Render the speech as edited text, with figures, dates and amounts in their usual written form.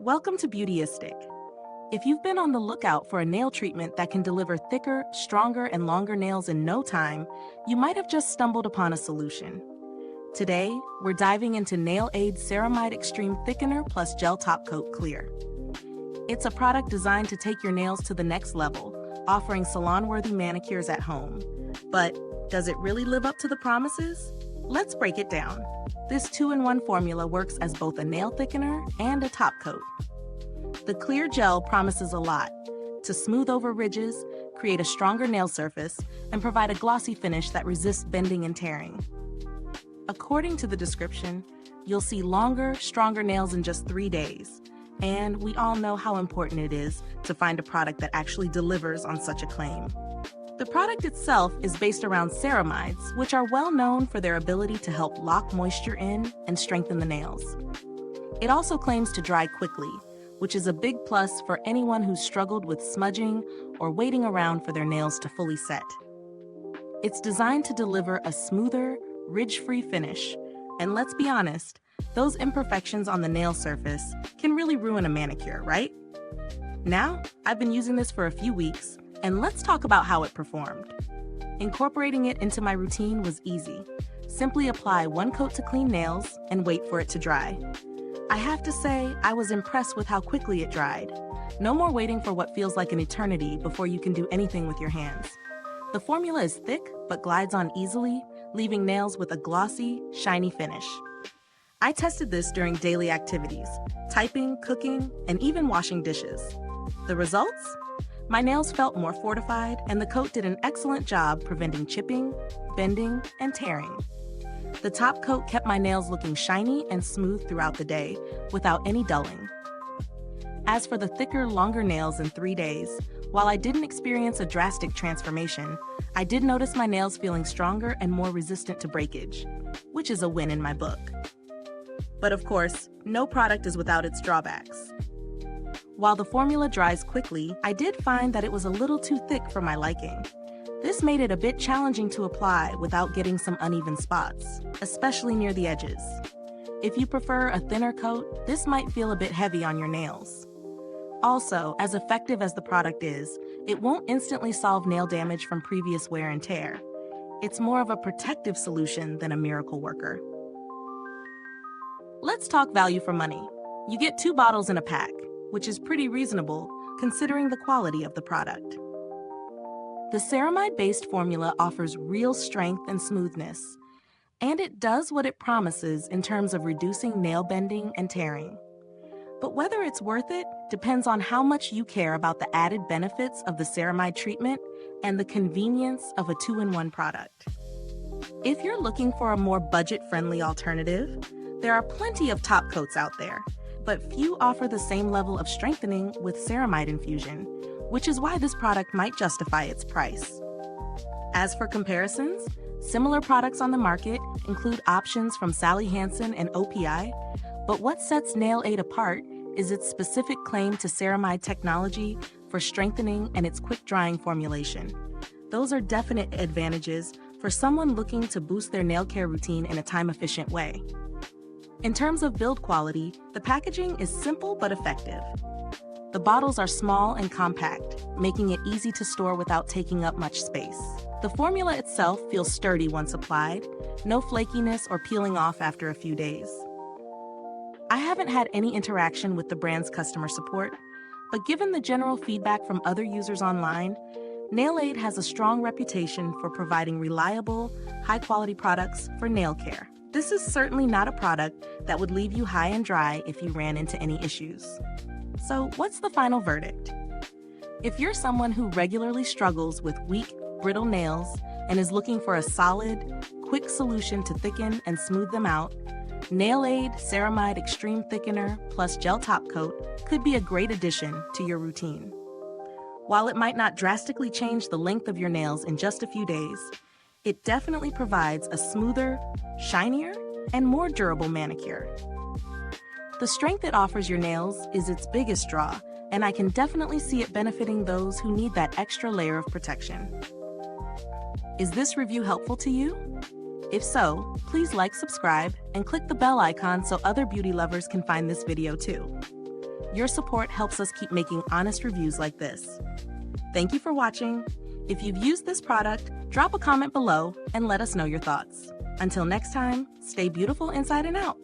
Welcome to Beautyistic. If you've been on the lookout for a nail treatment that can deliver thicker, stronger, and longer nails in no time, you might have just stumbled upon a solution. Today, we're diving into Nail-Aid Ceramide Extreme Thickener plus Gel Top Coat Clear. It's a product designed to take your nails to the next level, offering salon-worthy manicures at home. But does it really live up to the promises? Let's break it down. This 2-in-1 formula works as both a nail thickener and a top coat. The clear gel promises a lot to smooth over ridges, create a stronger nail surface, and provide a glossy finish that resists bending and tearing. According to the description, you'll see longer, stronger nails in just 3 days. And we all know how important it is to find a product that actually delivers on such a claim. The product itself is based around ceramides, which are well known for their ability to help lock moisture in and strengthen the nails. It also claims to dry quickly, which is a big plus for anyone who's struggled with smudging or waiting around for their nails to fully set. It's designed to deliver a smoother, ridge-free finish, and let's be honest, those imperfections on the nail surface can really ruin a manicure, right? Now, I've been using this for a few weeks, and let's talk about how it performed. Incorporating it into my routine was easy. Simply apply 1 coat to clean nails and wait for it to dry. I have to say, I was impressed with how quickly it dried. No more waiting for what feels like an eternity before you can do anything with your hands. The formula is thick, but glides on easily, leaving nails with a glossy, shiny finish. I tested this during daily activities, typing, cooking, and even washing dishes. The results? My nails felt more fortified, and the coat did an excellent job preventing chipping, bending, and tearing. The top coat kept my nails looking shiny and smooth throughout the day, without any dulling. As for the thicker, longer nails in 3 days, while I didn't experience a drastic transformation, I did notice my nails feeling stronger and more resistant to breakage, which is a win in my book. But of course, no product is without its drawbacks. While the formula dries quickly, I did find that it was a little too thick for my liking. This made it a bit challenging to apply without getting some uneven spots, especially near the edges. If you prefer a thinner coat, this might feel a bit heavy on your nails. Also, as effective as the product is, it won't instantly solve nail damage from previous wear and tear. It's more of a protective solution than a miracle worker. Let's talk value for money. You get 2 bottles in a pack, which is pretty reasonable considering the quality of the product. The ceramide-based formula offers real strength and smoothness, and it does what it promises in terms of reducing nail bending and tearing. But whether it's worth it depends on how much you care about the added benefits of the ceramide treatment and the convenience of a 2-in-1 product. If you're looking for a more budget-friendly alternative, there are plenty of top coats out there, but few offer the same level of strengthening with ceramide infusion, which is why this product might justify its price. As for comparisons, similar products on the market include options from Sally Hansen and OPI, but what sets Nail-Aid apart is its specific claim to ceramide technology for strengthening and its quick-drying formulation. Those are definite advantages for someone looking to boost their nail care routine in a time-efficient way. In terms of build quality, the packaging is simple but effective. The bottles are small and compact, making it easy to store without taking up much space. The formula itself feels sturdy once applied, no flakiness or peeling off after a few days. I haven't had any interaction with the brand's customer support, but given the general feedback from other users online, Nail-Aid has a strong reputation for providing reliable, high-quality products for nail care. This is certainly not a product that would leave you high and dry if you ran into any issues. So what's the final verdict? If you're someone who regularly struggles with weak, brittle nails and is looking for a solid, quick solution to thicken and smooth them out, Nail-Aid Ceramide Extreme Thickener plus Gel Top Coat could be a great addition to your routine. While it might not drastically change the length of your nails in just a few days, it definitely provides a smoother, shinier, and more durable manicure. The strength it offers your nails is its biggest draw, and I can definitely see it benefiting those who need that extra layer of protection. Is this review helpful to you? If so, please like, subscribe, and click the bell icon so other beauty lovers can find this video too. Your support helps us keep making honest reviews like this. Thank you for watching. If you've used this product, drop a comment below and let us know your thoughts. Until next time, stay beautiful inside and out.